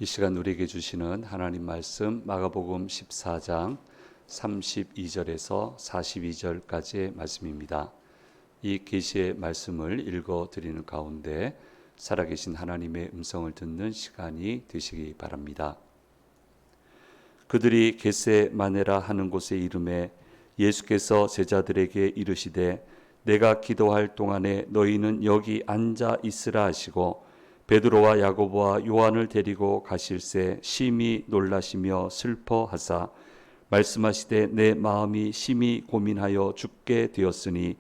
이 시간 우리에게 주시는 하나님 말씀 마가복음 14장 32절에서 42절까지의 말씀입니다. 이 계시의 말씀을 읽어 드리는 가운데 살아계신 하나님의 음성을 듣는 시간이 되시기 바랍니다. 그들이 겟세마네라 하는 곳에 이르매 예수께서 제자들에게 이르시되 내가 기도할 동안에 너희는 여기 앉아 있으라 하시고 베드로와 야고보와 요한을 데리고 가실새 심히 놀라시며 슬퍼하사 말씀하시되 내 마음이 심히 고민하여 죽게 되었으니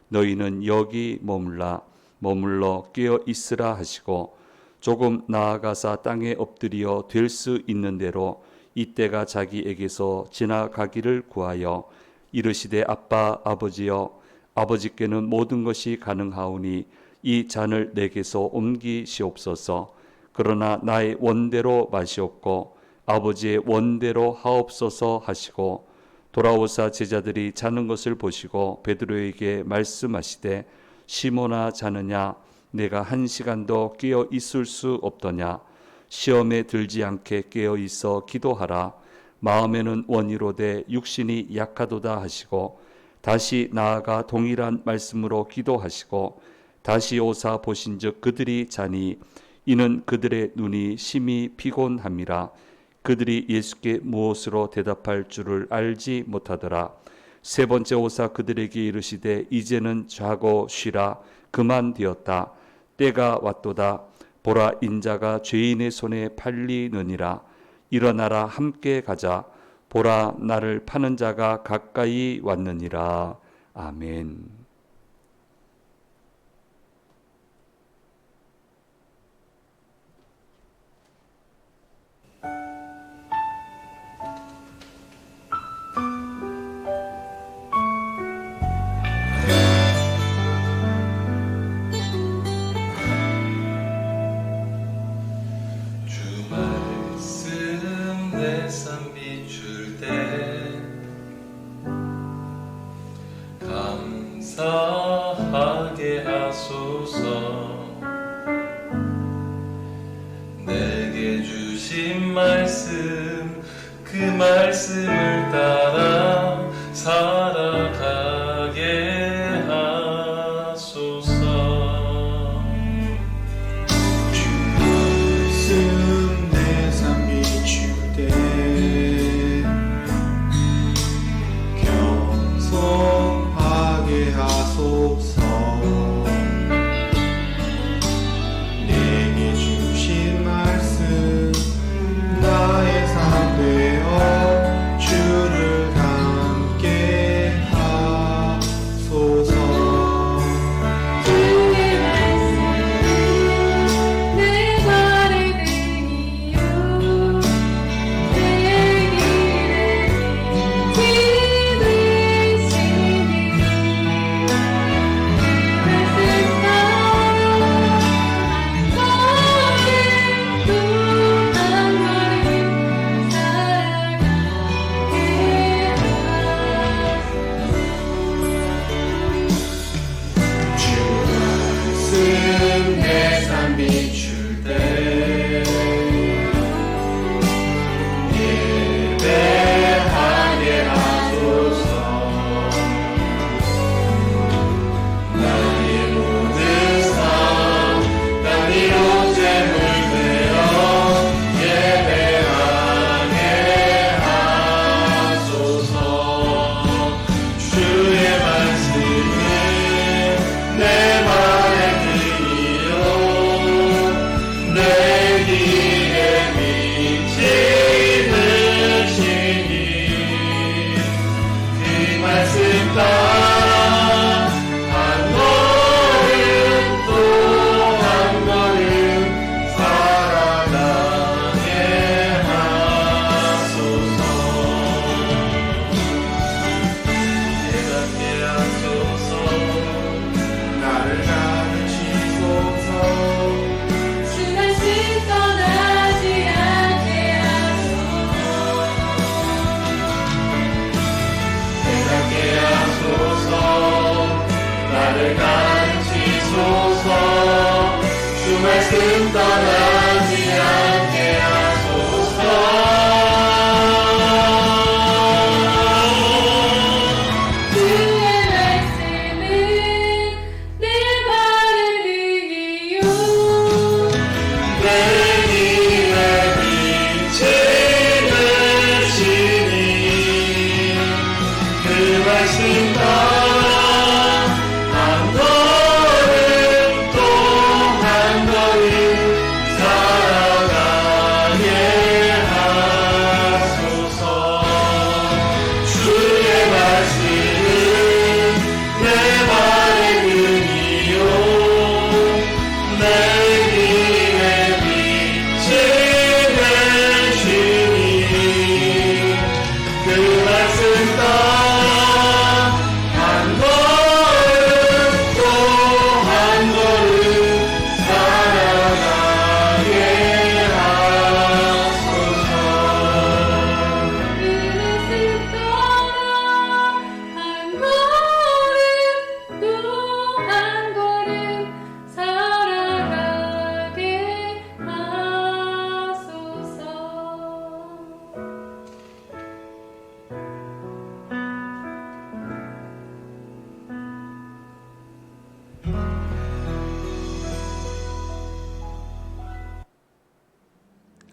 너희는 여기 머물러 깨어 있으라 하시고 조금 나아가사 땅에 엎드려 될 수 있는 대로 이때가 자기에게서 지나가기를 구하여 이르시되 아빠 아버지여 아버지께는 모든 것이 가능하오니 이 잔을 내게서 옮기시옵소서. 그러나 나의 원대로 마시옵고 아버지의 원대로 하옵소서 하시고 돌아오사 제자들이 자는 것을 보시고 베드로에게 말씀하시되 시몬아 자느냐 내가 1시간도 깨어 있을 수 없더냐 시험에 들지 않게 깨어 있어 기도하라. 마음에는 원이로되 육신이 약하도다 하시고 다시 나아가 동일한 말씀으로 기도하시고 다시 오사 보신즉 그들이 자니 이는 그들의 눈이 심히 피곤함이라. 그들이 예수께 무엇으로 대답할 줄을 알지 못하더라. 세 번째 오사 그들에게 이르시되 이제는 자고 쉬라. 그만 되었다. 때가 왔도다. 보라 인자가 죄인의 손에 팔리느니라. 일어나라 함께 가자. 보라 나를 파는 자가 가까이 왔느니라. 아멘. 감사하게 하소서. 내게 주신 말씀 그 말씀을 따라 살아가게 하소서. 주 말씀 내 삶 비추되 겸손하게 하소서. 내게 주신 말씀 나의 삶 되어 주를 닮게 하소서.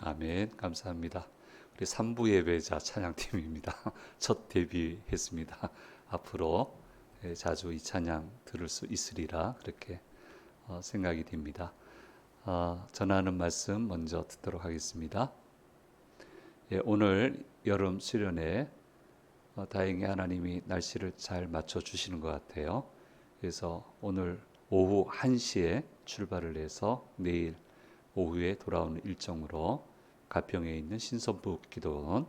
아멘. 감사합니다. 우리 3부 예배자 찬양팀입니다. 첫 데뷔했습니다. 앞으로 자주 이 찬양 들을 수 있으리라 그렇게 생각이 됩니다. 전하는 말씀 먼저 듣도록 하겠습니다. 오늘 여름 수련회 다행히 하나님이 날씨를 잘 맞춰 주시는 것 같아요. 그래서 오늘 오후 1시에 출발을 해서 내일 오후에 돌아오는 일정으로 가평에 있는 신선부 기도원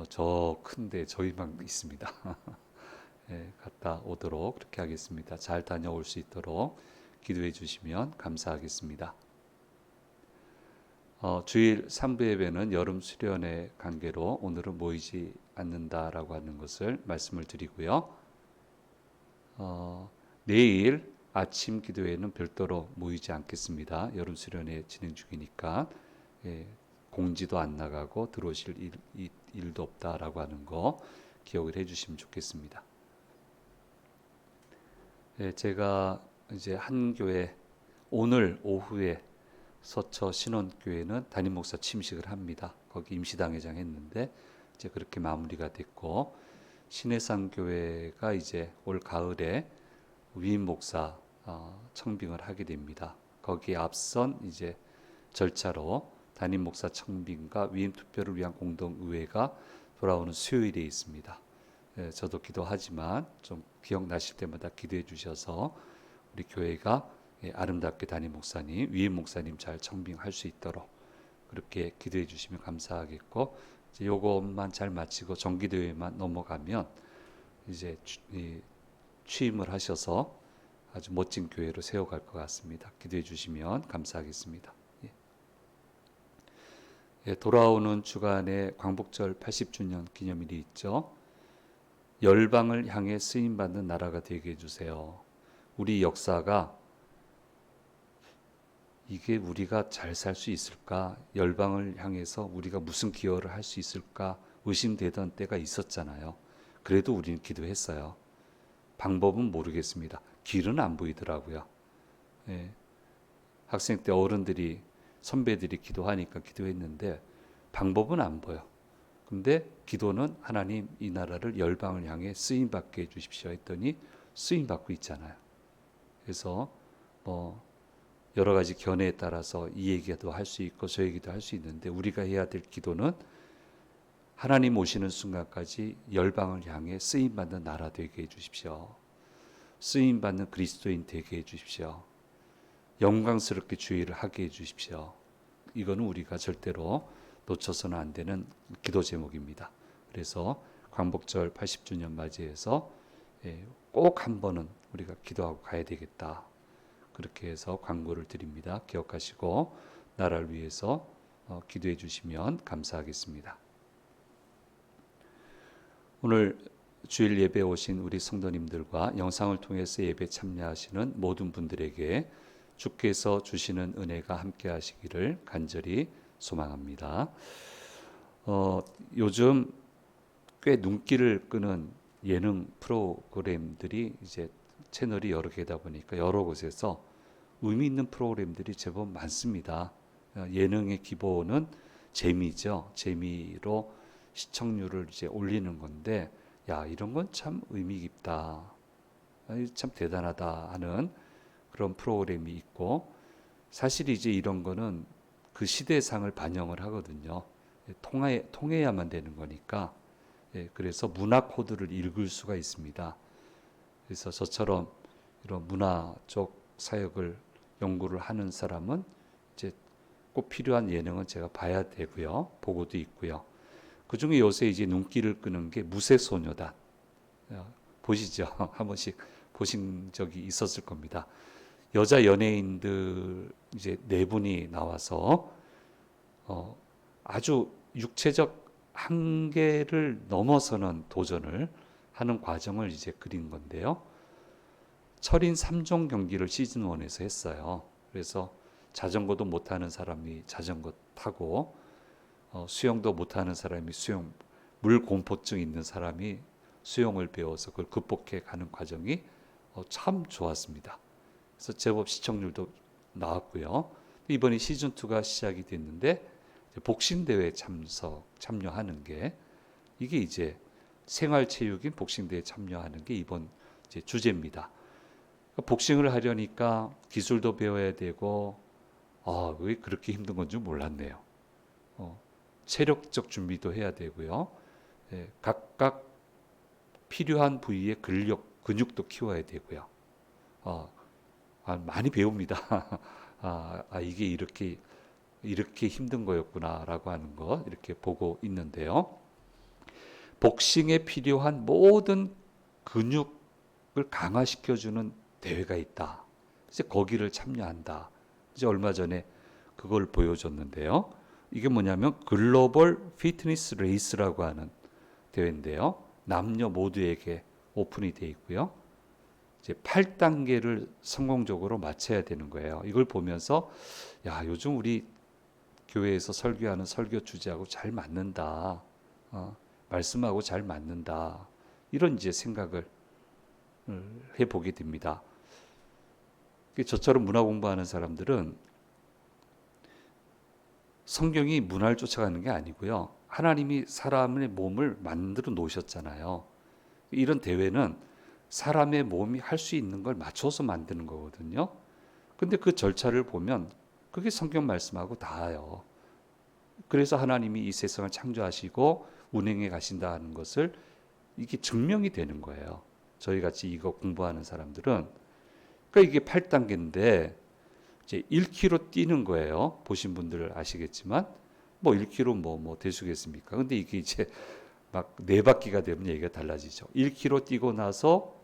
저 큰데 저희만 있습니다. 갔다 오도록 그렇게 하겠습니다. 잘 다녀올 수 있도록 기도해 주시면 감사하겠습니다. 주일 3부 예배는 여름 수련회 관계로 오늘은 모이지 않는다라고 하는 것을 말씀을 드리고요. 내일 아침 기도회는 별도로 모이지 않겠습니다. 여름 수련회 진행 중이니까 공지도 안 나가고 들어오실 일도 없다라고 하는 거 기억을 해주시면 좋겠습니다. 제가 이제 한 교회 오늘 오후에 서처 신원교회는 담임 목사 침식을 합니다. 거기 임시당회장 했는데 이제 그렇게 마무리가 됐고 신해산 교회가 이제 올 가을에 위임 목사 청빙을 하게 됩니다. 거기에 앞선 이제 절차로 담임 목사 청빙과 위임 투표를 위한 공동의회가 돌아오는 수요일에 있습니다. 저도 기도하지만 좀 기억나실 때마다 기도해 주셔서 우리 교회가 아름답게 담임 목사님, 위임 목사님 잘 청빙할 수 있도록 그렇게 기도해 주시면 감사하겠고 이제 요것만 잘 마치고 정기도회만 넘어가면 이제 취임을 하셔서 아주 멋진 교회로 세워갈 것 같습니다. 기도해 주시면 감사하겠습니다. 돌아오는 주간에 광복절 80주년 기념일이 있죠. 열방을 향해 쓰임받는 나라가 되게 해주세요. 우리 역사가 이게 우리가 잘 살 수 있을까? 열방을 향해서 우리가 무슨 기여를 할 수 있을까? 의심되던 때가 있었잖아요. 그래도 우리는 기도했어요. 방법은 모르겠습니다. 길은 안 보이더라고요. 학생 때 어른들이 선배들이 기도하니까 기도했는데 방법은 안 보여. 근데 기도는 하나님 이 나라를 열방을 향해 쓰임받게 해주십시오 했더니 쓰임받고 있잖아요. 그래서 여러 가지 견해에 따라서 이 얘기도 할 수 있고 저 얘기도 할 수 있는데 우리가 해야 될 기도는 하나님 오시는 순간까지 열방을 향해 쓰임받는 나라 되게 해주십시오. 쓰임받는 그리스도인 되게 해주십시오. 영광스럽게 주의를 하게 해주십시오. 이거는 우리가 절대로 놓쳐서는 안 되는 기도 제목입니다. 그래서 광복절 80주년 맞이해서 꼭 한 번은 우리가 기도하고 가야 되겠다. 그렇게 해서 광고를 드립니다. 기억하시고 나라를 위해서 기도해 주시면 감사하겠습니다. 오늘 주일 예배 오신 우리 성도님들과 영상을 통해서 예배 참여하시는 모든 분들에게 주께서 주시는 은혜가 함께 하시기를 간절히 소망합니다. 요즘 꽤 눈길을 끄는 예능 프로그램들이 이제 채널이 여러 개다 보니까 여러 곳에서 의미 있는 프로그램들이 제법 많습니다. 예능의 기본은 재미죠. 재미로 시청률을 이제 올리는 건데, 야, 이런 건 참 의미 깊다. 참 대단하다 하는 그런 프로그램이 있고, 사실 이제 이런 거는 그 시대상을 반영을 하거든요. 통해야만 되는 거니까. 그래서 문화 코드를 읽을 수가 있습니다. 그래서 저처럼 이런 문화 쪽 사역을 연구를 하는 사람은 이제 꼭 필요한 예능은 제가 봐야 되고요. 보고도 있고요. 그 중에 요새 이제 눈길을 끄는 게 무쇠소녀단. 보시죠. 한 번씩 보신 적이 있었을 겁니다. 여자 연예인들 이제 4분이 나와서 아주 육체적 한계를 넘어서는 도전을 하는 과정을 이제 그린 건데요. 철인 3종 경기를 시즌 1에서 했어요. 그래서 자전거도 못하는 사람이 자전거 타고 수영도 못하는 사람이 수영, 물 공포증 있는 사람이 수영을 배워서 그걸 극복해 가는 과정이 참 좋았습니다. 그래서 제법 시청률도 나왔고요. 이번에 시즌 2가 시작이 됐는데 복싱 대회 참여하는 게 이게 이제 생활체육인 복싱 대회 참여하는 게 이번 이제 주제입니다. 복싱을 하려니까 기술도 배워야 되고 왜 그렇게 힘든 건 줄 몰랐네요. 체력적 준비도 해야 되고요. 각각 필요한 부위의 근육도 키워야 되고요. 많이 배웁니다. 이게 이렇게 힘든 거였구나라고 하는 거 이렇게 보고 있는데요. 복싱에 필요한 모든 근육을 강화시켜주는 대회가 있다. 이제 거기를 참여한다. 이제 얼마 전에 그걸 보여줬는데요. 이게 뭐냐면 글로벌 피트니스 레이스라고 하는 대회인데요. 남녀 모두에게 오픈이 돼 있고요. 이제 8단계를 성공적으로 마쳐야 되는 거예요. 이걸 보면서 요즘 우리 교회에서 설교하는 설교 주제하고 잘 맞는다. 말씀하고 잘 맞는다. 이런 이제 생각을 해보게 됩니다. 저처럼 문화 공부하는 사람들은 성경이 문화를 쫓아가는 게 아니고요. 하나님이 사람의 몸을 만들어 놓으셨잖아요. 이런 대회는 사람의 몸이 할 수 있는 걸 맞춰서 만드는 거거든요. 근데 그 절차를 보면 그게 성경 말씀하고 닿아요. 그래서 하나님이 이 세상을 창조하시고 운행해 가신다는 것을 이게 증명이 되는 거예요. 저희 같이 이거 공부하는 사람들은 그러니까 이게 8단계인데 이제 1km 뛰는 거예요. 보신 분들 아시겠지만 1km 뭐 되시겠습니까? 근데 이게 이제 막 4바퀴가 되면 얘기가 달라지죠. 1km 뛰고 나서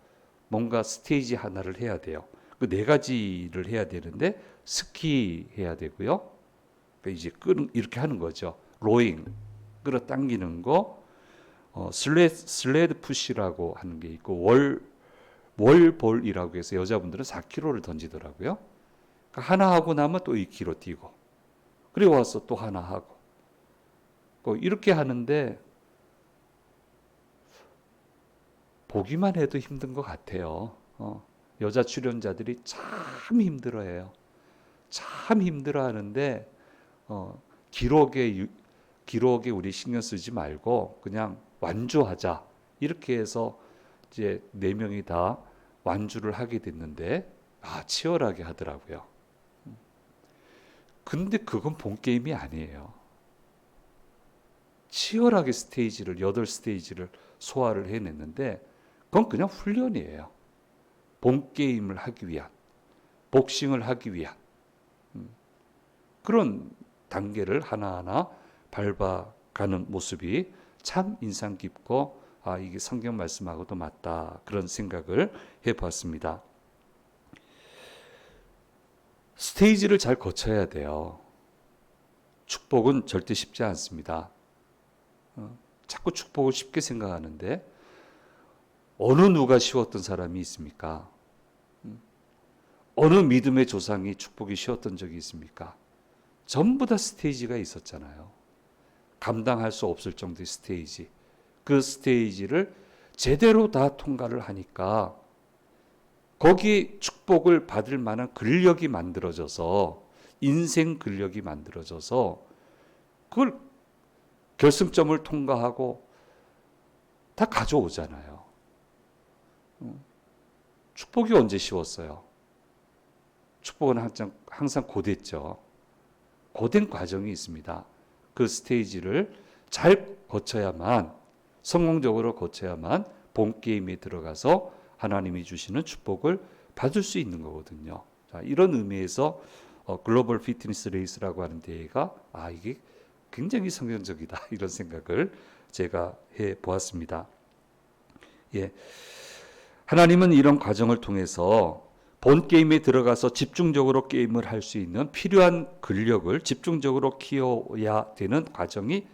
뭔가 스테이지 하나를 해야 돼요. 그 4가지를 해야 되는데 스키 해야 되고요. 이제 이렇게 하는 거죠. 로잉 끌어당기는 거, 슬레드 푸시라고 하는 게 있고 월볼이라고 해서 여자분들은 4kg를 던지더라고요. 그러니까 하나 하고 나면 또 2kg 뛰고 그리고 와서 또 하나 하고 이렇게 하는데 보기만 해도 힘든 것 같아요. 여자 출연자들이 참 힘들어해요. 참 힘들어하는데 기록에 우리 신경 쓰지 말고 그냥 완주하자 이렇게 해서 이제 4명이 다 완주를 하게 됐는데 치열하게 하더라고요. 근데 그건 본 게임이 아니에요. 치열하게 8스테이지를 소화를 해냈는데 그건 그냥 훈련이에요. 본 게임을 하기 위한, 복싱을 하기 위한 그런 단계를 하나하나 밟아가는 모습이 참 인상 깊고 이게 성경 말씀하고도 맞다 그런 생각을 해봤습니다. 스테이지를 잘 거쳐야 돼요. 축복은 절대 쉽지 않습니다. 자꾸 축복을 쉽게 생각하는데 어느 누가 쉬웠던 사람이 있습니까? 어느 믿음의 조상이 축복이 쉬웠던 적이 있습니까? 전부 다 스테이지가 있었잖아요. 감당할 수 없을 정도의 스테이지. 그 스테이지를 제대로 다 통과를 하니까 거기에 축복을 받을 만한 근력이 만들어져서 인생 근력이 만들어져서 그걸 결승점을 통과하고 다 가져오잖아요. 축복이 언제 쉬웠어요? 축복은 항상 고됐죠. 고된 과정이 있습니다. 그 스테이지를 잘 거쳐야만 성공적으로 거쳐야만 본 게임에 들어가서 하나님이 주시는 축복을 받을 수 있는 거거든요. 이런 의미에서 글로벌 피트니스 레이스라고 하는 대회가 이게 굉장히 성경적이다 이런 생각을 제가 해 보았습니다. 하나님은 이런 과정을 통해서 본 게임에 들어가서 집중적으로 게임을 할 수 있는 필요한 근력을 집중적으로 키워야 되는 과정이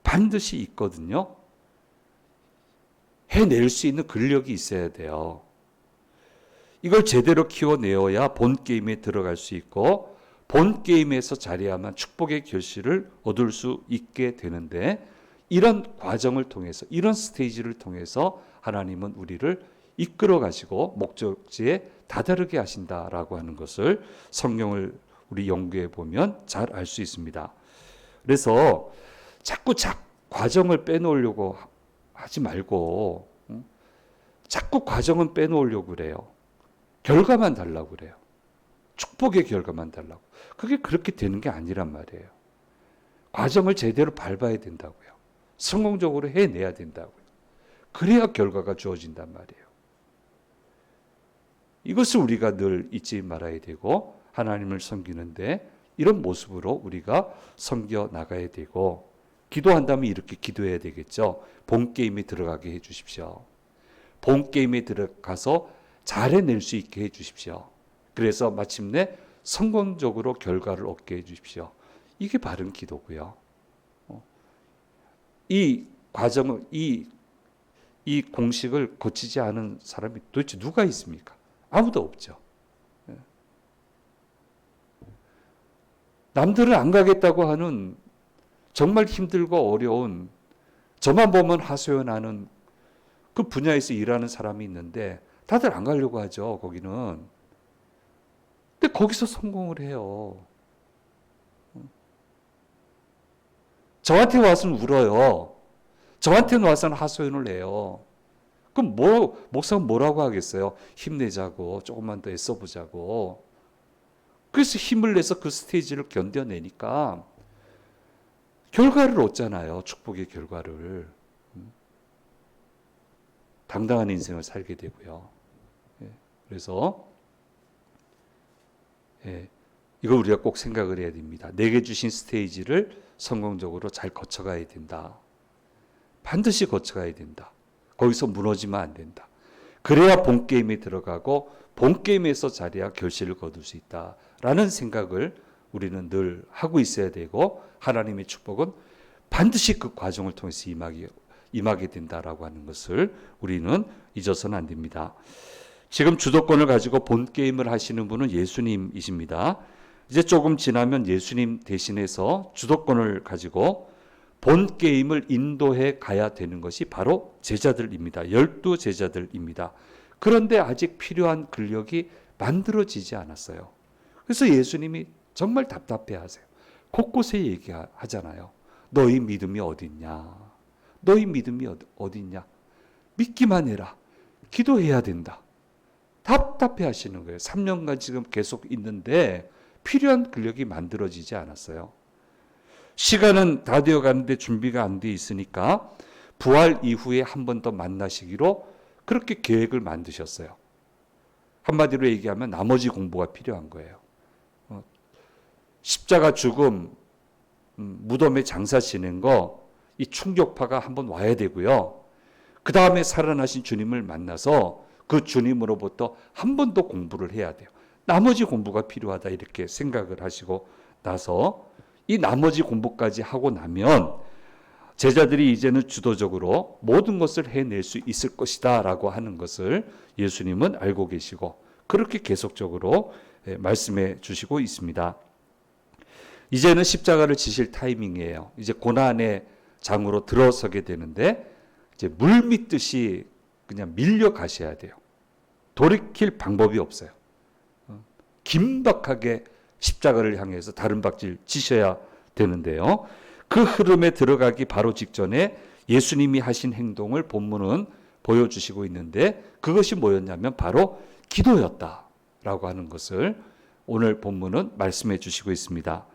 반드시 있거든요. 해낼 수 있는 근력이 있어야 돼요. 이걸 제대로 키워내어야 본 게임에 들어갈 수 있고 본 게임에서 잘해야만 축복의 결실을 얻을 수 있게 되는데 이런 과정을 통해서 이런 스테이지를 통해서 하나님은 우리를 이끌어 가시고 목적지에 다다르게 하신다라고 하는 것을 성경을 우리 연구해 보면 잘 알 수 있습니다. 그래서 자꾸 과정을 빼놓으려고 하지 말고 자꾸 과정은 빼놓으려고 그래요. 결과만 달라고 그래요. 축복의 결과만 달라고. 그게 그렇게 되는 게 아니란 말이에요. 과정을 제대로 밟아야 된다고요. 성공적으로 해내야 된다고요. 그래야 결과가 주어진단 말이에요. 이것을 우리가 늘 잊지 말아야 되고 하나님을 섬기는데 이런 모습으로 우리가 섬겨 나가야 되고 기도한다면 이렇게 기도해야 되겠죠. 본 게임에 들어가게 해 주십시오. 본 게임에 들어가서 잘 해낼 수 있게 해 주십시오. 그래서 마침내 성공적으로 결과를 얻게 해 주십시오. 이게 바른 기도고요. 이 과정을 이 공식을 거치지 않은 사람이 도대체 누가 있습니까? 아무도 없죠. 남들은 안 가겠다고 하는 정말 힘들고 어려운 저만 보면 하소연하는 그 분야에서 일하는 사람이 있는데 다들 안 가려고 하죠. 거기는. 근데 거기서 성공을 해요. 저한테 와서는 울어요. 저한테는 와서는 하소연을 해요. 그럼 목사가 뭐라고 하겠어요? 힘내자고, 조금만 더 애써보자고. 그래서 힘을 내서 그 스테이지를 견뎌내니까 결과를 얻잖아요. 축복의 결과를. 당당한 인생을 살게 되고요. 그래서 이걸 우리가 꼭 생각을 해야 됩니다. 내게 주신 스테이지를 성공적으로 잘 거쳐가야 된다. 반드시 거쳐가야 된다. 거기서 무너지면 안 된다. 그래야 본게임에 들어가고 본게임에서 잘해야 결실을 거둘 수 있다라는 생각을 우리는 늘 하고 있어야 되고 하나님의 축복은 반드시 그 과정을 통해서 임하게 된다라고 하는 것을 우리는 잊어서는 안 됩니다. 지금 주도권을 가지고 본게임을 하시는 분은 예수님이십니다. 이제 조금 지나면 예수님 대신해서 주도권을 가지고 본 게임을 인도해 가야 되는 것이 바로 제자들입니다. 12 제자들입니다. 그런데 아직 필요한 근력이 만들어지지 않았어요. 그래서 예수님이 정말 답답해하세요. 곳곳에 얘기하잖아요. 너희 믿음이 어딨냐? 너희 믿음이 어딨냐? 믿기만 해라. 기도해야 된다. 답답해하시는 거예요. 3년간 지금 계속 있는데 필요한 근력이 만들어지지 않았어요. 시간은 다 되어 가는데 준비가 안 돼 있으니까 부활 이후에 한 번 더 만나시기로 그렇게 계획을 만드셨어요. 한마디로 얘기하면 나머지 공부가 필요한 거예요. 십자가 죽음, 무덤에 장사 지낸 거, 이 충격파가 한번 와야 되고요. 그 다음에 살아나신 주님을 만나서 그 주님으로부터 한 번 더 공부를 해야 돼요. 나머지 공부가 필요하다 이렇게 생각을 하시고 나서 이 나머지 공부까지 하고 나면 제자들이 이제는 주도적으로 모든 것을 해낼 수 있을 것이다 라고 하는 것을 예수님은 알고 계시고 그렇게 계속적으로 말씀해 주시고 있습니다. 이제는 십자가를 지실 타이밍이에요. 이제 고난의 장으로 들어서게 되는데 이제 물 믿듯이 그냥 밀려 가셔야 돼요. 돌이킬 방법이 없어요. 긴박하게 십자가를 향해서 다른 박질 치셔야 되는데요. 그 흐름에 들어가기 바로 직전에 예수님이 하신 행동을 본문은 보여주시고 있는데 그것이 뭐였냐면 바로 기도였다라고 하는 것을 오늘 본문은 말씀해 주시고 있습니다.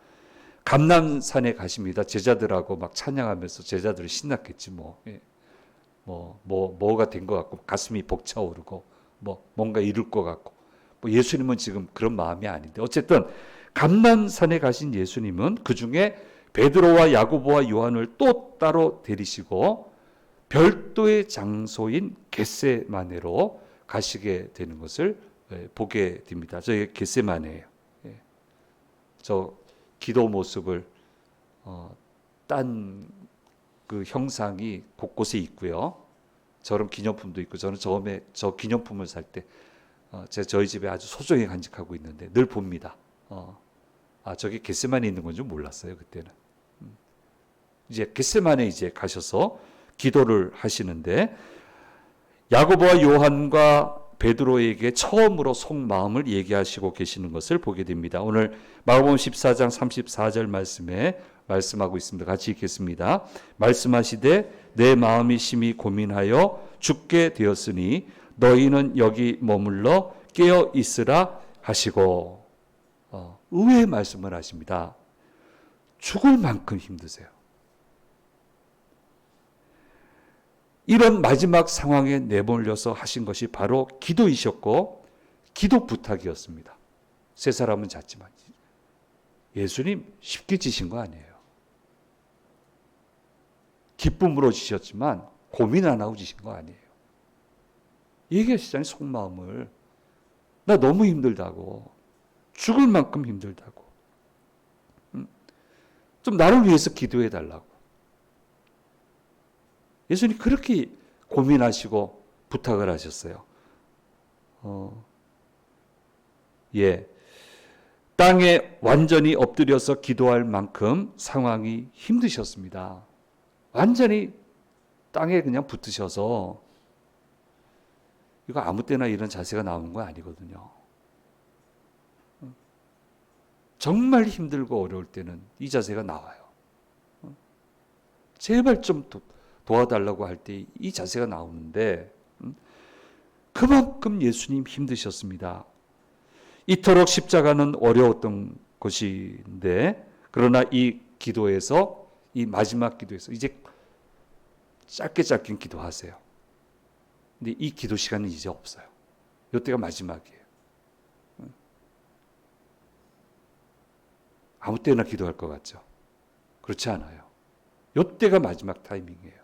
감람산에 가십니다. 제자들하고 막 찬양하면서 제자들이 신났겠지 뭐가 된 것 같고 가슴이 벅차오르고 뭔가 이룰 것 같고 예수님은 지금 그런 마음이 아닌데 어쨌든 감람산에 가신 예수님은 그 중에 베드로와 야고보와 요한을 또 따로 데리시고 별도의 장소인 겟세마네로 가시게 되는 것을 보게 됩니다. 저게 겟세마네예요. 저 기도 모습을 딴 그 형상이 곳곳에 있고요. 저런 기념품도 있고 저는 처음에 저 기념품을 살 때 제가 저희 집에 아주 소중히 간직하고 있는데 늘 봅니다. 저게 겟세마네에 있는 건 줄 몰랐어요 그때는. 이제 겟세마네에 이제 가셔서 기도를 하시는데 야고보와 요한과 베드로에게 처음으로 속마음을 얘기하시고 계시는 것을 보게 됩니다. 오늘 마가복음 14장 34절 말씀에 말씀하고 있습니다. 같이 읽겠습니다. 말씀하시되 내 마음이 심히 고민하여 죽게 되었으니 너희는 여기 머물러 깨어 있으라 하시고, 의외의 말씀을 하십니다. 죽을 만큼 힘드세요. 이런 마지막 상황에 내몰려서 하신 것이 바로 기도이셨고 기도 부탁이었습니다. 세 사람은 잤지만 예수님 쉽게 지신 거 아니에요. 기쁨으로 지셨지만 고민 안 하고 지신 거 아니에요. 얘기하시잖아요, 속마음을. 나 너무 힘들다고. 죽을 만큼 힘들다고. 좀 나를 위해서 기도해 달라고. 예수님 그렇게 고민하시고 부탁을 하셨어요. 땅에 완전히 엎드려서 기도할 만큼 상황이 힘드셨습니다. 완전히 땅에 그냥 붙으셔서, 이거 아무 때나 이런 자세가 나오는 거 아니거든요. 정말 힘들고 어려울 때는 이 자세가 나와요. 제발 좀 도와달라고 할 때 이 자세가 나오는데, 그만큼 예수님 힘드셨습니다. 이토록 십자가는 어려웠던 것인데, 그러나 이 기도에서, 이 마지막 기도에서 이제 짧게 기도하세요. 근데 이 기도 시간은 이제 없어요. 이때가 마지막이에요. 아무 때나 기도할 것 같죠? 그렇지 않아요. 이때가 마지막 타이밍이에요.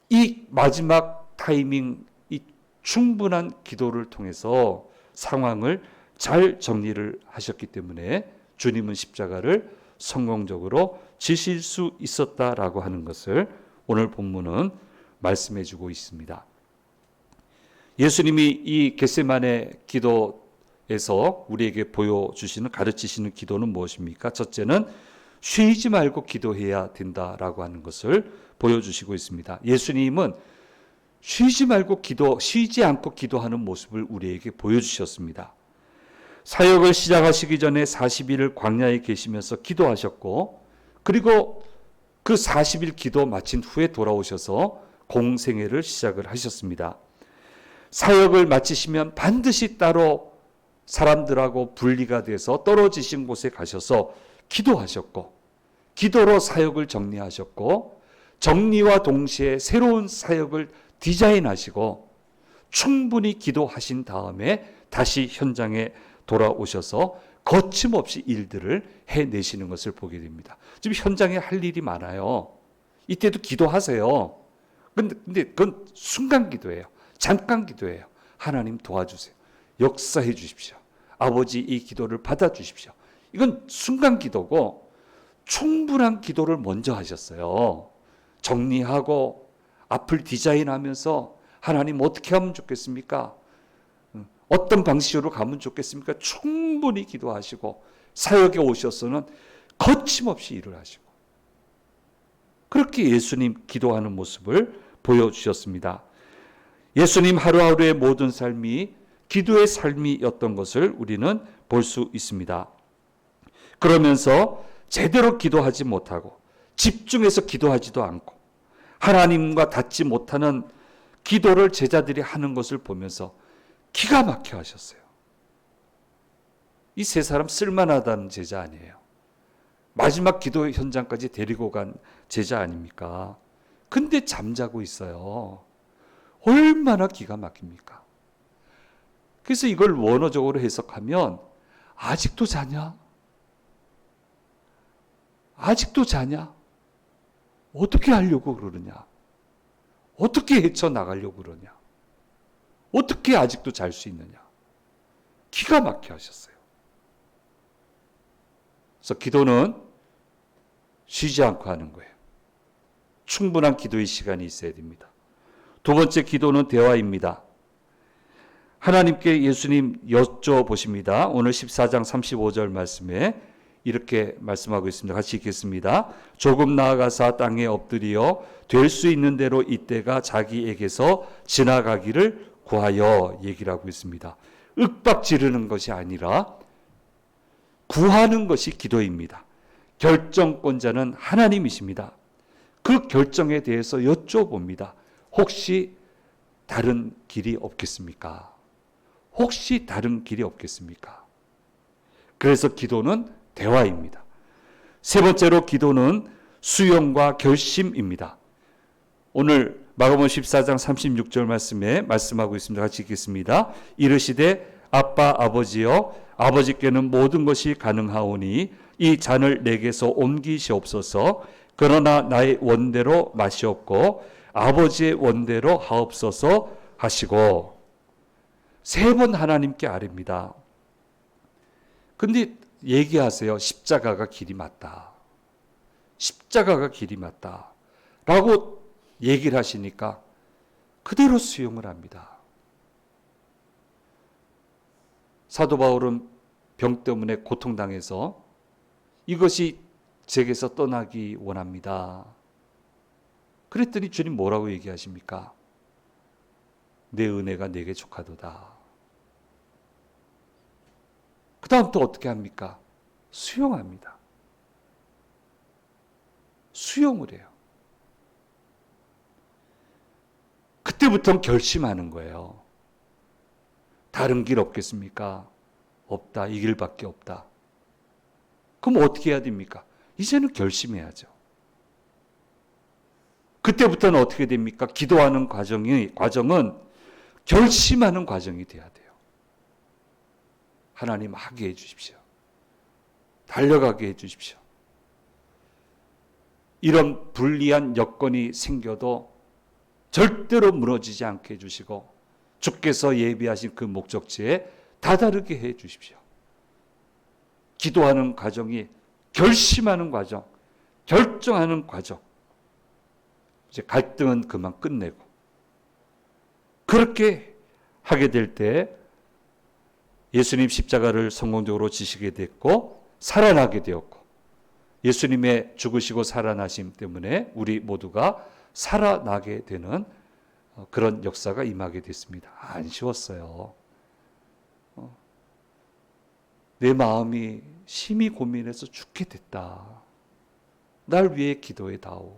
이 마지막 타이밍, 이 충분한 기도를 통해서 상황을 잘 정리를 하셨기 때문에 주님은 십자가를 성공적으로 지실 수 있었다라고 하는 것을 오늘 본문은 말씀해 주고 있습니다. 예수님이 이 겟세마네 기도에서 우리에게 보여주시는, 가르치시는 기도는 무엇입니까? 첫째는 쉬지 말고 기도해야 된다라고 하는 것을 보여주시고 있습니다. 예수님은 쉬지 않고 기도하는 모습을 우리에게 보여주셨습니다. 사역을 시작하시기 전에 40일을 광야에 계시면서 기도하셨고, 그리고 그 40일 기도 마친 후에 돌아오셔서 공생애를 시작을 하셨습니다. 사역을 마치시면 반드시 따로 사람들하고 분리가 돼서 떨어지신 곳에 가셔서 기도하셨고, 기도로 사역을 정리하셨고, 정리와 동시에 새로운 사역을 디자인하시고, 충분히 기도하신 다음에 다시 현장에 돌아오셔서 거침없이 일들을 해내시는 것을 보게 됩니다. 지금 현장에 할 일이 많아요. 이때도 기도하세요. 근데 그건 순간 기도예요. 잠깐 기도예요. 하나님 도와주세요. 역사해 주십시오. 아버지 이 기도를 받아주십시오. 이건 순간 기도고, 충분한 기도를 먼저 하셨어요. 정리하고 앞을 디자인하면서 하나님 어떻게 하면 좋겠습니까? 어떤 방식으로 가면 좋겠습니까? 충분히 기도하시고 사역에 오셔서는 거침없이 일을 하시고, 그렇게 예수님 기도하는 모습을 보여주셨습니다. 예수님 하루하루의 모든 삶이 기도의 삶이었던 것을 우리는 볼 수 있습니다. 그러면서 제대로 기도하지 못하고 집중해서 기도하지도 않고 하나님과 닿지 못하는 기도를 제자들이 하는 것을 보면서 기가 막혀 하셨어요. 이 세 사람 쓸만하다는 제자 아니에요. 마지막 기도 현장까지 데리고 간 제자 아닙니까? 근데 잠자고 있어요. 얼마나 기가 막힙니까? 그래서 이걸 원어적으로 해석하면, 아직도 자냐? 아직도 자냐? 어떻게 하려고 그러느냐? 어떻게 헤쳐나가려고 그러냐? 어떻게 아직도 잘 수 있느냐? 기가 막혀 하셨어요. 그래서 기도는 쉬지 않고 하는 거예요. 충분한 기도의 시간이 있어야 됩니다. 두 번째 기도는 대화입니다. 하나님께 예수님 여쭤보십니다. 오늘 14장 35절 말씀에 이렇게 말씀하고 있습니다. 같이 읽겠습니다. 조금 나아가사 땅에 엎드려 될 수 있는 대로 이때가 자기에게서 지나가기를 구하여 얘기를 하고 있습니다. 윽박 지르는 것이 아니라 구하는 것이 기도입니다. 결정권자는 하나님이십니다. 그 결정에 대해서 여쭤봅니다. 혹시 다른 길이 없겠습니까? 혹시 다른 길이 없겠습니까? 그래서 기도는 대화입니다. 세 번째로 기도는 수용과 결심입니다. 오늘 마가복음 14장 36절 말씀에 말씀하고 있습니다. 같이 읽겠습니다. 이르시되 아빠 아버지여 아버지께는 모든 것이 가능하오니 이 잔을 내게서 옮기시옵소서. 그러나 나의 원대로 마시옵고 아버지의 원대로 하옵소서 하시고, 세 번 하나님께 아뢰입니다. 근데 얘기하세요. 십자가가 길이 맞다. 십자가가 길이 맞다. 라고 얘기를 하시니까 그대로 수용을 합니다. 사도 바울은 병 때문에 고통당해서 이것이 제게서 떠나기 원합니다. 그랬더니 주님 뭐라고 얘기하십니까? 내 은혜가 내게 족하도다. 그 다음 또 어떻게 합니까? 수용합니다. 수용을 해요. 그때부터 결심하는 거예요. 다른 길 없겠습니까? 없다. 이 길밖에 없다. 그럼 어떻게 해야 됩니까? 이제는 결심해야죠. 그때부터는 어떻게 됩니까? 기도하는 과정은 결심하는 과정이 돼야 돼요. 하나님 하게 해주십시오. 달려가게 해주십시오. 이런 불리한 여건이 생겨도 절대로 무너지지 않게 해주시고 주께서 예비하신 그 목적지에 다다르게 해주십시오. 기도하는 과정이 결심하는 과정, 결정하는 과정. 이제 갈등은 그만 끝내고 그렇게 하게 될 때 예수님 십자가를 성공적으로 지시게 됐고 살아나게 되었고 예수님의 죽으시고 살아나심 때문에 우리 모두가 살아나게 되는 그런 역사가 임하게 됐습니다. 안 쉬웠어요. 내 마음이 심히 고민해서 죽게 됐다. 날 위해 기도해 다오.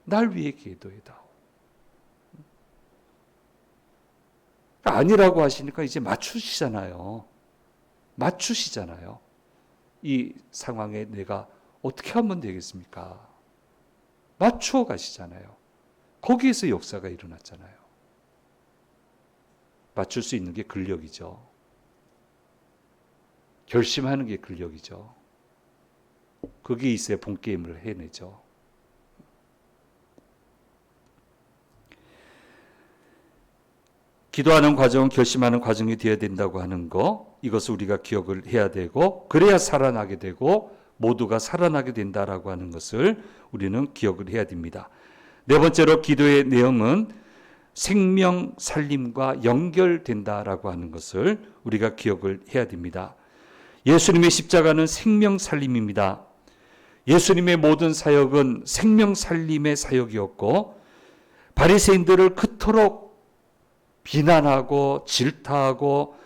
날 위해 기도해 다오. 아니라고 하시니까 이제 맞추시잖아요. 맞추시잖아요. 이 상황에 내가 어떻게 하면 되겠습니까? 맞추어 가시잖아요. 거기에서 역사가 일어났잖아요. 맞출 수 있는 게 근력이죠. 결심하는 게 근력이죠. 그게 있어야 본게임을 해내죠. 기도하는 과정은 결심하는 과정이 되어야 된다고 하는 거, 이것을 우리가 기억을 해야 되고 그래야 살아나게 되고 모두가 살아나게 된다라고 하는 것을 우리는 기억을 해야 됩니다. 네 번째로 기도의 내용은 생명 살림과 연결된다라고 하는 것을 우리가 기억을 해야 됩니다. 예수님의 십자가는 생명 살림입니다. 예수님의 모든 사역은 생명 살림의 사역이었고 바리새인들을 그토록 비난하고 질타하고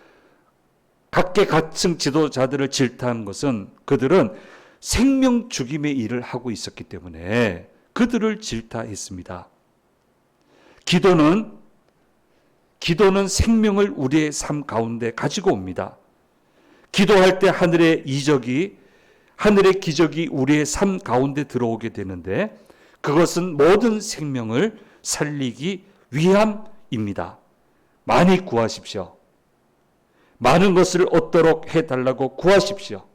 각계각층 지도자들을 질타한 것은 그들은 생명 죽임의 일을 하고 있었기 때문에 그들을 질타했습니다. 기도는 생명을 우리의 삶 가운데 가지고 옵니다. 기도할 때 하늘의 기적이 우리의 삶 가운데 들어오게 되는데 그것은 모든 생명을 살리기 위함입니다. 많이 구하십시오. 많은 것을 얻도록 해달라고 구하십시오.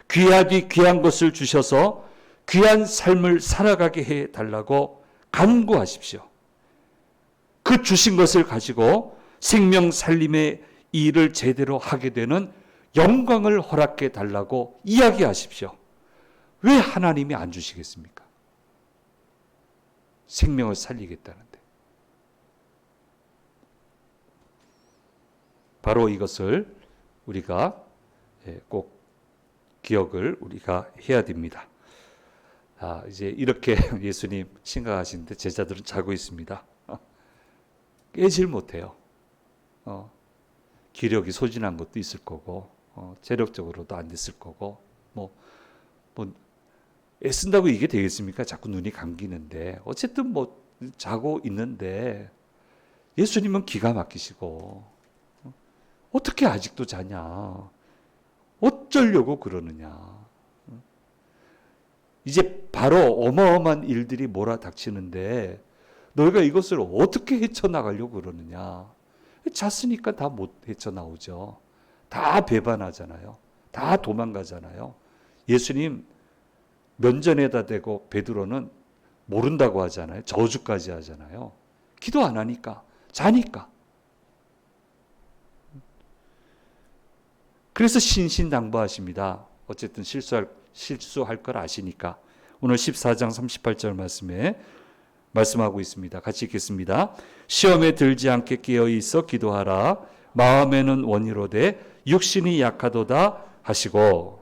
귀하디 귀한 것을 주셔서 귀한 삶을 살아가게 해달라고 간구하십시오. 그 주신 것을 가지고 생명 살림의 일을 제대로 하게 되는 영광을 허락해 달라고 이야기하십시오. 왜 하나님이 안 주시겠습니까? 생명을 살리겠다는데. 바로 이것을 우리가 꼭 기억을 우리가 해야 됩니다. 이제 이렇게 예수님 심각하신데 제자들은 자고 있습니다. 깨질 못해요. 기력이 소진한 것도 있을 거고 체력적으로도 안 됐을 거고 뭐 애쓴다고 이게 되겠습니까? 자꾸 눈이 감기는데 어쨌든 뭐 자고 있는데 예수님은 기가 막히시고 어떻게 아직도 자냐? 어쩌려고 그러느냐? 이제 바로 어마어마한 일들이 몰아닥치는데 너희가 이것을 어떻게 헤쳐나가려고 그러느냐? 잤으니까 다 못 헤쳐나오죠. 다 배반하잖아요. 다 도망가잖아요. 예수님 면전에다 대고 베드로는 모른다고 하잖아요. 저주까지 하잖아요. 기도 안 하니까, 자니까. 그래서 신신당부하십니다. 어쨌든 실수할 걸 아시니까. 오늘 14장 38절 말씀에 말씀하고 있습니다. 같이 읽겠습니다. 시험에 들지 않게 깨어 있어 기도하라. 마음에는 원이로되 육신이 약하도다 하시고.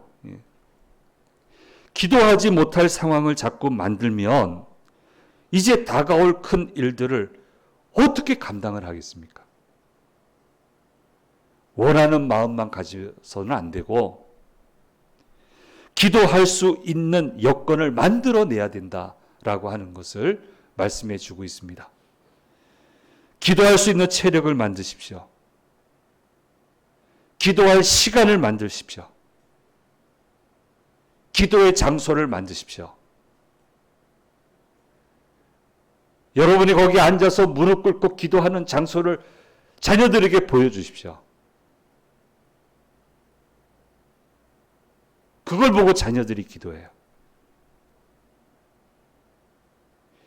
기도하지 못할 상황을 자꾸 만들면 이제 다가올 큰 일들을 어떻게 감당을 하겠습니까? 원하는 마음만 가져서는 안 되고 기도할 수 있는 여건을 만들어내야 된다라고 하는 것을 말씀해 주고 있습니다. 기도할 수 있는 체력을 만드십시오. 기도할 시간을 만드십시오. 기도의 장소를 만드십시오. 여러분이 거기 앉아서 무릎 꿇고 기도하는 장소를 자녀들에게 보여주십시오. 그걸 보고 자녀들이 기도해요.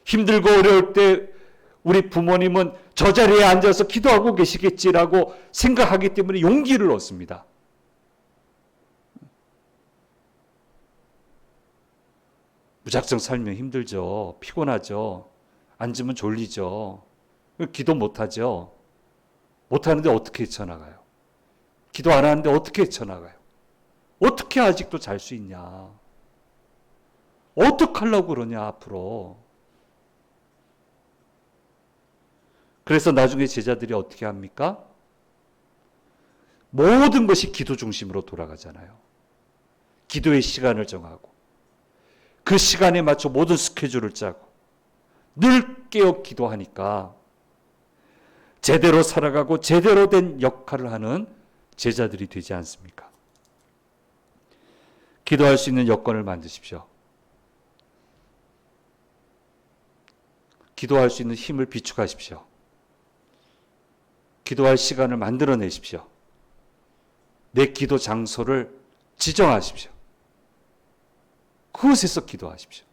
힘들고 어려울 때 우리 부모님은 저 자리에 앉아서 기도하고 계시겠지라고 생각하기 때문에 용기를 얻습니다. 무작정 살면 힘들죠. 피곤하죠. 앉으면 졸리죠. 기도 못하죠. 못하는데 어떻게 헤쳐나가요? 기도 안 하는데 어떻게 헤쳐나가요? 어떻게 아직도 잘 수 있냐? 어떡하려고 그러냐 앞으로. 그래서 나중에 제자들이 어떻게 합니까? 모든 것이 기도 중심으로 돌아가잖아요. 기도의 시간을 정하고 그 시간에 맞춰 모든 스케줄을 짜고 늘 깨어 기도하니까 제대로 살아가고 제대로 된 역할을 하는 제자들이 되지 않습니까? 기도할 수 있는 여건을 만드십시오. 기도할 수 있는 힘을 비축하십시오. 기도할 시간을 만들어내십시오. 내 기도 장소를 지정하십시오. 그곳에서 기도하십시오.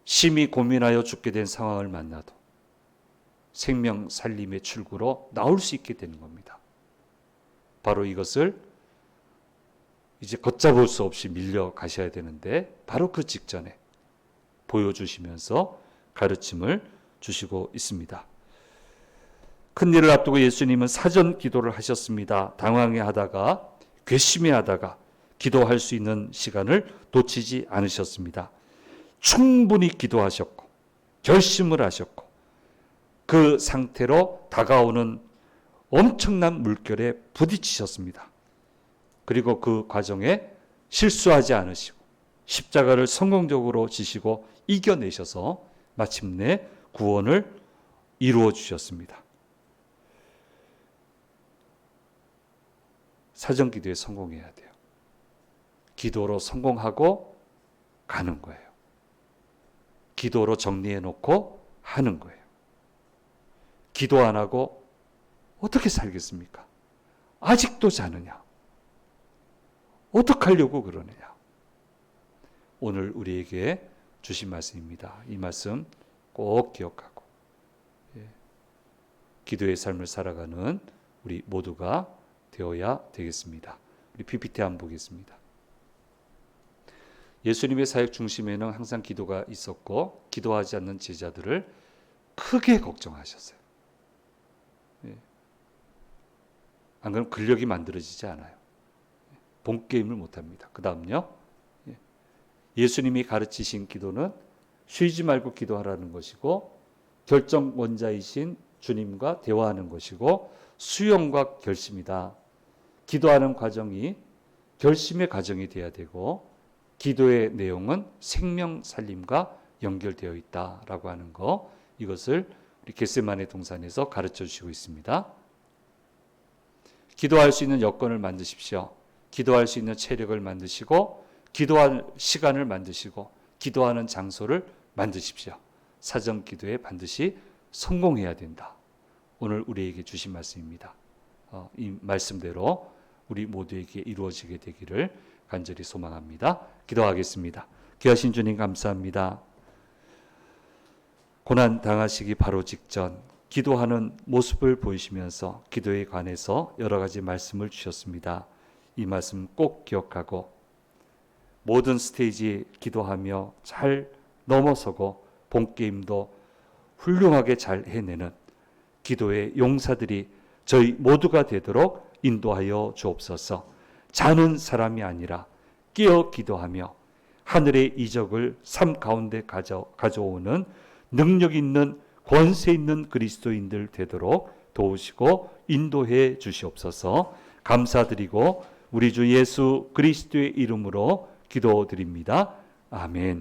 심히 고민하여 죽게 된 상황을 만나도 생명 살림의 출구로 나올 수 있게 되는 겁니다. 바로 이것을 이제 걷잡을 수 없이 밀려가셔야 되는데 바로 그 직전에 보여주시면서 가르침을 주시고 있습니다. 큰일을 앞두고 예수님은 사전 기도를 하셨습니다. 당황해하다가 괘씸해하다가 기도할 수 있는 시간을 놓치지 않으셨습니다. 충분히 기도하셨고 결심을 하셨고 그 상태로 다가오는 엄청난 물결에 부딪히셨습니다. 그리고 그 과정에 실수하지 않으시고 십자가를 성공적으로 지시고 이겨내셔서 마침내 구원을 이루어 주셨습니다. 사전 기도에 성공해야 돼요. 기도로 성공하고 가는 거예요. 기도로 정리해 놓고 하는 거예요. 기도 안 하고 어떻게 살겠습니까? 아직도 자느냐? 어떡하려고 그러느냐? 오늘 우리에게 주신 말씀입니다. 이 말씀 꼭 기억하고 기도의 삶을 살아가는 우리 모두가 되어야 되겠습니다. 우리 PPT 한번 보겠습니다. 예수님의 사역 중심에는 항상 기도가 있었고 기도하지 않는 제자들을 크게 걱정하셨어요. 안 그러면 근력이 만들어지지 않아요. 본게임을 못합니다. 그 다음요. 예수님이 가르치신 기도는 쉬지 말고 기도하라는 것이고 결정 원자이신 주님과 대화하는 것이고 수용과 결심이다. 기도하는 과정이 결심의 과정이 되어야 되고 기도의 내용은 생명 살림과 연결되어 있다라고 하는 거, 이것을 우리 겟세마네 동산에서 가르쳐 주시고 있습니다. 기도할 수 있는 여건을 만드십시오. 기도할 수 있는 체력을 만드시고 기도할 시간을 만드시고 기도하는 장소를 만드십시오. 사정 기도에 반드시 성공해야 된다. 오늘 우리에게 주신 말씀입니다. 이 말씀대로 우리 모두에게 이루어지게 되기를 간절히 소망합니다. 기도하겠습니다. 귀하신 주님 감사합니다. 고난 당하시기 바로 직전 기도하는 모습을 보이시면서 기도에 관해서 여러 가지 말씀을 주셨습니다. 이 말씀 꼭 기억하고 모든 스테이지 기도하며 잘 넘어서고 본게임도 훌륭하게 잘 해내는 기도의 용사들이 저희 모두가 되도록 인도하여 주옵소서. 자는 사람이 아니라 깨어 기도하며 하늘의 이적을 삶 가운데 가져오는 능력 있는 권세 있는 그리스도인들 되도록 도우시고 인도해 주시옵소서. 감사드리고 우리 주 예수 그리스도의 이름으로 기도드립니다. 아멘.